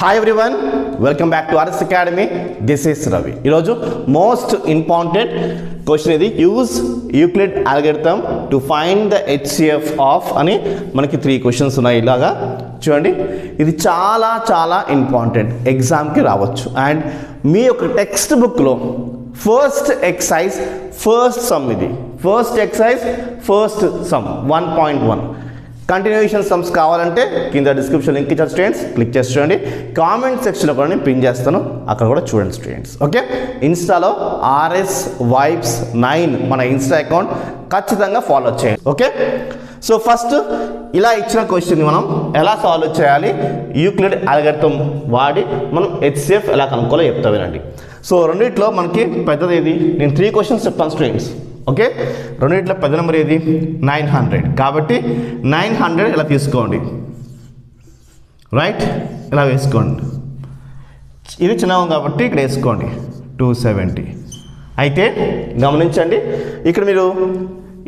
Hi everyone, welcome back to RS Academy. This is Ravi. ఈరోజు most important question ఇది. Use Euclid algorithm to find the HCF of అని మనకి 3 questions ఉన్నాయి. ఇలాగా చూడండి, ఇది చాలా చాలా ఇంపార్టెంట్, ఎగ్జామ్కి రావచ్చు. అండ్ మీ యొక్క టెక్స్ట్ బుక్లో ఫస్ట్ ఎక్సైజ్ ఫస్ట్ సమ్, ఇది first excise first some 1.1. Continuation sums కావాలంటే కింద డిస్క్రిప్షన్ లింక్ ఇచ్చారు స్టూడెంట్స్, క్లిక్ చేసి చూడండి. కామెంట్ సెక్షన్లో కూడా నేను పిన్ చేస్తాను, అక్కడ కూడా చూడండి స్టూడెంట్స్. ఓకే, ఇన్స్టాలో RS Vibes 9 మన ఇన్స్టా అకౌంట్ ఖచ్చితంగా ఫాలో చేయండి. ఓకే, సో ఫస్ట్ ఇలా ఇచ్చిన క్వశ్చన్ని మనం ఎలా సాల్వ్ చేయాలి, యూక్లిడ్ అల్గోరిథం వాడి మనం హెచ్సిఎఫ్ ఎలా కనుక్కోవాలో చెప్తా వినండి. సో రెండిట్లో మనకి పెద్దది ఏది, నేను 3 క్వశ్చన్స్ చెప్తాను స్టూడెంట్స్. ఓకే, రెండిట్లో పెద్ద నెంబర్ ఏది 900, కాబట్టి 900 ఇలా తీసుకోండి, రైట్, ఇలా వేసుకోండి. ఇది చిన్నగా కాబట్టి ఇక్కడ వేసుకోండి 270. అయితే గమనించండి, ఇక్కడ మీరు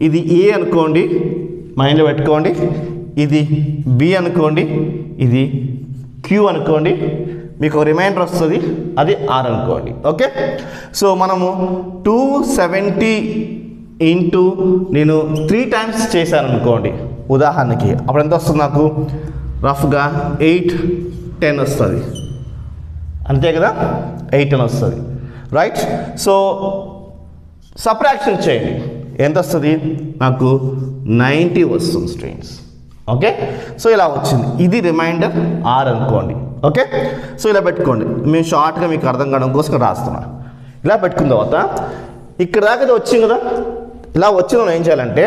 ఇది ఏ అనుకోండి, మైండ్లో పెట్టుకోండి, ఇది బి అనుకోండి, ఇది క్యూ అనుకోండి, మీకు రిమైండర్ వస్తుంది, అది ఆర్ అనుకోండి. ఓకే, సో మనము 270 ఇంటూ నేను 3 టైమ్స్ చేశాను అనుకోండి ఉదాహరణకి, అప్పుడు ఎంత వస్తుంది నాకు, రఫ్గా 810 వస్తుంది, అంతే కదా, 810 వస్తుంది, రైట్. సో సబ్ట్రాక్షన్ చేయండి, ఎంత వస్తుంది నాకు, 90 వస్తుంది స్టూడెంట్స్. ఓకే, సో ఇలా వచ్చింది, ఇది రిమైండర్ ఆర్ అనుకోండి. ఓకే, సో ఇలా పెట్టుకోండి, మేము షార్ట్గా మీకు అర్థం కావడం కోసం రాస్తున్నా. ఇలా పెట్టుకున్న తర్వాత ఇక్కడ దాకా వచ్చింది కదా, ఇలా వచ్చి మనం ఏం చేయాలంటే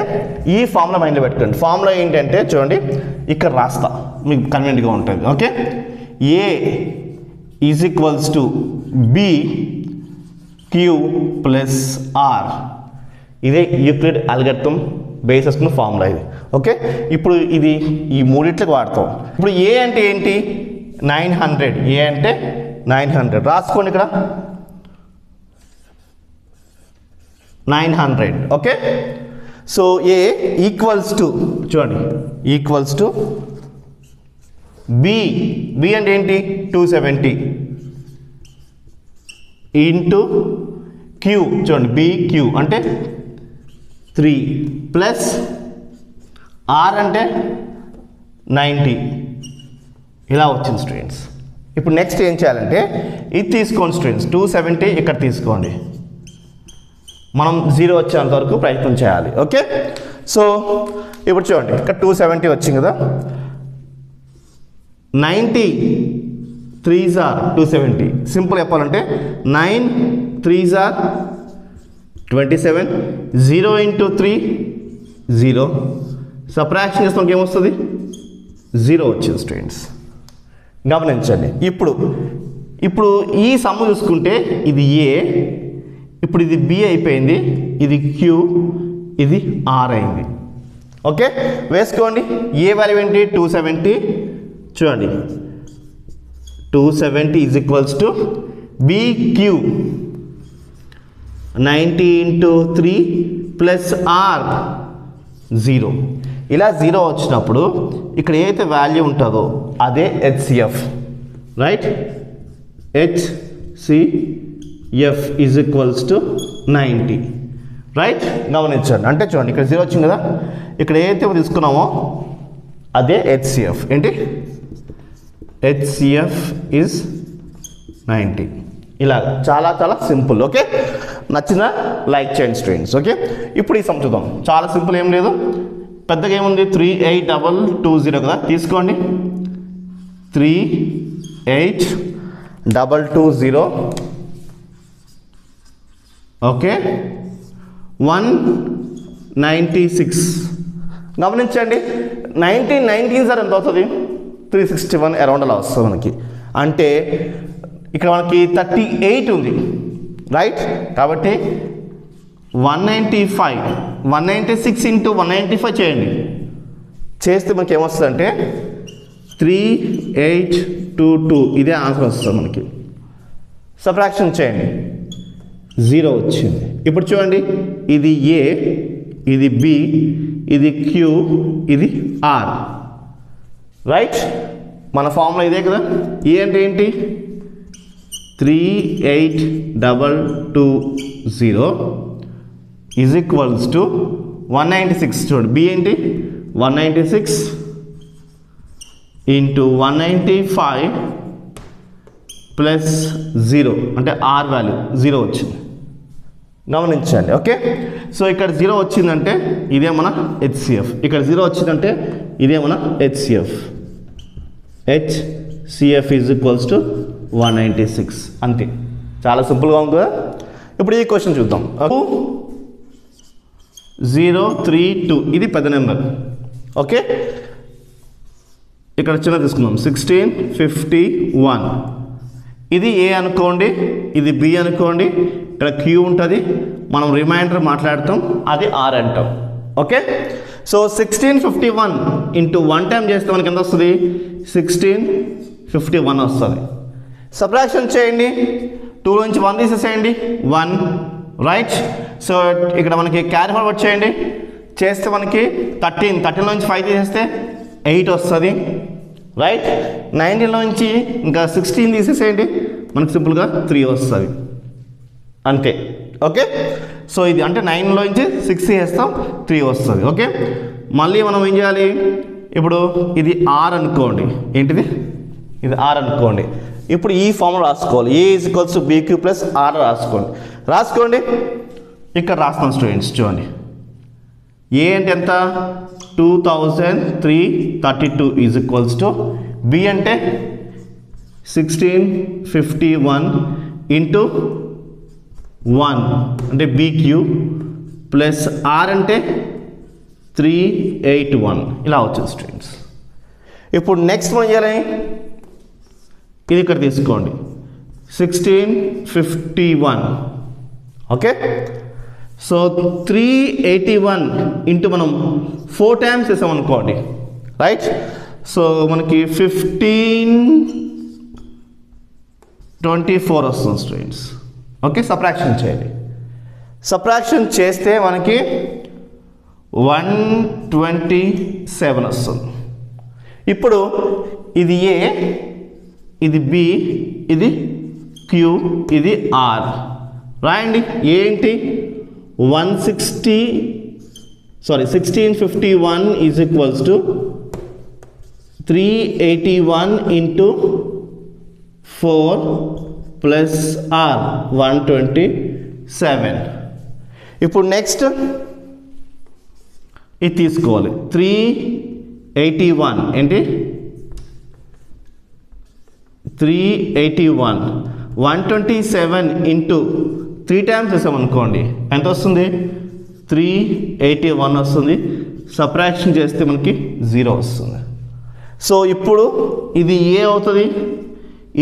ఈ ఫార్ములా మైండ్లో పెట్టుకోండి. ఫార్ములా ఏంటంటే చూడండి, ఇక్కడ రాస్తా, మీకు కన్వీనియంట్గా ఉంటుంది. Okay, a is equals to b q plus r, ఇదే యూక్లిడ్ అల్గోరిథం బేస్ చేసుకున్న ఫార్ములా ఇది. ఓకే, ఇప్పుడు ఇది ఈ మూడిట్లకు వాడతాం. ఇప్పుడు ఏ అంటే ఏంటి, 900, ఏ అంటే 900 రాసుకోండి ఇక్కడ 900. Okay, so A equals to చూడండి, ఈక్వల్స్ టు బి, బి అంటే ఏంటి 270 ఇంటూ క్యూ, చూడండి బి క్యూ అంటే 3 ప్లస్ ఆర్ అంటే 90. ఇలా వచ్చింది స్టూడెంట్స్. ఇప్పుడు నెక్స్ట్ ఏం చేయాలంటే ఇది తీసుకోండి స్టూడెంట్స్, 270 ఇక్కడ తీసుకోండి, మనం 0 వచ్చేంత వరకు ప్రయత్నం చేయాలి. ఓకే, సో ఇప్పుడు చూడండి ఇక్కడ 270 వచ్చింది కదా, 90 3s are 270. సింపుల్ చెప్పాలంటే 9 3s are 27, 0 ఇంటూ 3 0, సబ్ట్రాక్షన్ చేస్తే మనకి ఏమొస్తుంది, 0 వచ్చింది స్టూడెంట్స్. గమనించండి, ఇప్పుడు ఈ సమ్ చూసుకుంటే ఇది ఏ, ఇప్పుడు ఇది బి అయిపోయింది, ఇది క్యూ, ఇది ఆర్ అయింది. ఓకే, వేసుకోండి, ఏ వాల్యూ ఏంటి 270, చూడండి 270 is equals to BQ 90 into 3 plus r 0. ఇలా 0 వచ్చినప్పుడు ఇక్కడ ఏదైతే వాల్యూ ఉంటుందో అదే HCF, right. HCF is equals to 90, right. గమనించండి, అంటే చూడండి ఇక్కడ 0 వచ్చింది కదా, ఇక్కడ ఏదైతే తీసుకున్నామో అదే హెచ్సిఎఫ్. ఏంటి, HCF ఈజ్ 90. ఇలాగ చాలా చాలా సింపుల్. ఓకే, నచ్చిన లైక్ చేయండి స్టూడెంట్స్. ఓకే, ఇప్పుడు ఈ సమ్ చూద్దాం, చాలా సింపుల్, ఏం లేదు పెద్దగా ఏముంది, 38220 కదా, తీసుకోండి 38220. ఓకే, 196. గమనించండి, 19 సార్ ఎంత అవుతుంది, 361 అరౌండ్ అలా వస్తుంది మనకి. అంటే ఇక్కడ మనకి 38 ఉంది, రైట్. కాబట్టి 196 ఇంటూ 195 చేయండి, చేస్తే మనకి ఏమొస్తుంది అంటే 3822, ఇదే ఆన్సర్ వస్తుంది మనకి. సబ్ట్రాక్షన్ చేయండి, 0 వచ్చింది. ఇప్పుడు చూడండి, ఇది ఏ, ఇది బి, ఇది క్యూ, ఇది ఆర్, రైట్. మన ఫార్ములా ఇదే కదా. ఏ అంటే ఏంటి 38220 ఈజ్ ఈక్వల్స్ టు 196. చూడండి బి ఏంటి 196 ఇంటూ 195 ప్లస్ 0 అంటే ఆర్ వాల్యూ 0 వచ్చింది. గమనించండి. ఓకే, సో ఇక్కడ 0 వచ్చిందంటే ఇదే మన హెచ్సిఎఫ్, ఇక్కడ 0 వచ్చిందంటే ఇదే మన HCF. HCF is equals to 196. అంతే, చాలా సింపుల్గా ఉంది కదా. ఇప్పుడు ఈ క్వశ్చన్ చూద్దాం. 032 ఇది పెద్ద నెంబర్. ఓకే, ఇక్కడ చిన్న తీసుకుందాం 1651. ఇది ఏ అనుకోండి, ఇది బి అనుకోండి, ఇక్కడ క్యూ ఉంటుంది, మనం రిమైండర్ మాట్లాడతాం, అది ఆర్ అంటాం. ఓకే, సో 1651 ఇంటూ 1 టైం చేస్తే మనకి ఎంత వస్తుంది 1651 వస్తుంది. సబ్ట్రాక్షన్ చేయండి, 2 నుంచి 1 తీసేసేయండి 1, రైట్. సో ఇక్కడ మనకి క్యారీ ఫార్వర్డ్ చేయండి, చేస్తే మనకి 13 నుంచి 5 తీసేస్తే 8 వస్తుంది, రైట్. 19 నుంచి ఇంకా 16 తీసేసేయండి, మనకి సింపుల్గా 3 వస్తుంది, అంతే. ఓకే, సో ఇది అంటే 9 నుంచి 6 చేస్తాం 3 వస్తుంది. ఓకే, మళ్ళీ మనం ఏం చేయాలి, ఇప్పుడు ఇది ఆర్ అనుకోండి, ఏంటిది ఇది ఆర్ అనుకోండి. ఇప్పుడు ఈ ఫార్ములా రాసుకోవాలి, a is equals to b q plus r రాసుకోండి. ఇక్కడ రాస్తాం స్టూడెంట్స్, చూడండి ఏ అంటే ఎంత 2332 ఈజ్ ఈక్వల్స్ టు బి అంటే 1651 ఇంటూ 1 అంటే బీక్యూ ప్లస్ ఆర్ అంటే 381 ఇలా వచ్చింది స్టూడెంట్స్. ఇప్పుడు నెక్స్ట్ మనం చేయాలి, ఇది ఇక్కడ తీసుకోండి 1651. ఓకే, సో 381 ఇంటూ మనం 4 టైమ్స్ చేసాం అనుకోండి, రైట్. సో మనకి 1524 వస్తుంది స్టూడెంట్స్. ఓకే, సబ్ట్రాక్షన్ చేయాలి, సబ్ట్రాక్షన్ చేస్తే మనకి 127 వస్తుంది. ఇప్పుడు ఇది ఏ, ఇది బి, ఇది క్యూ, ఇది ఆర్. రాయండి, ఏంటి 1651 is equals to 381 into 4 plus r 127. ఇప్పుడు నెక్స్ట్ ఇది తీసుకోవాలి 381 ఏంటి 381 127 ఇంటూ 3 టైమ్స్ వేసామనుకోండి ఎంత వస్తుంది 381 వస్తుంది. సబ్ట్రాక్షన్ చేస్తే మనకి 0 వస్తుంది. సో ఇప్పుడు ఇది ఏ అవుతుంది,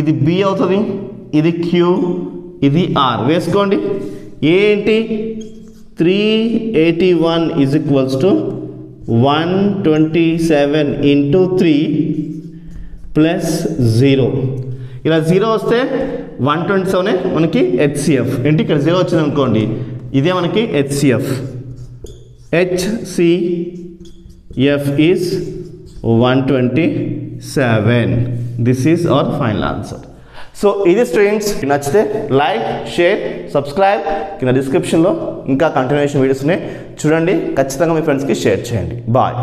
ఇది బి అవుతుంది, ఇది క్యూ, ఇది ఆర్. వేసుకోండి, ఏంటి 381 is equals to 127 into 3 plus 0. ఇలా 0 వస్తే 127 మనకి హెచ్సిఎఫ్. ఏంటి ఇక్కడ 0 వచ్చింది అనుకోండి, ఇదే మనకి HCF. HCF is 127. This is our final answer. So ఇది స్టూడెంట్స్, నచ్చితే లైక్, షేర్, సబ్స్క్రైబ్. కింద డిస్క్రిప్షన్లో ఇంకా కంటిన్యూషన్ వీడియోస్ ఉన్నాయి, చూడండి. ఖచ్చితంగా మీ ఫ్రెండ్స్కి షేర్ చేయండి. బాయ్.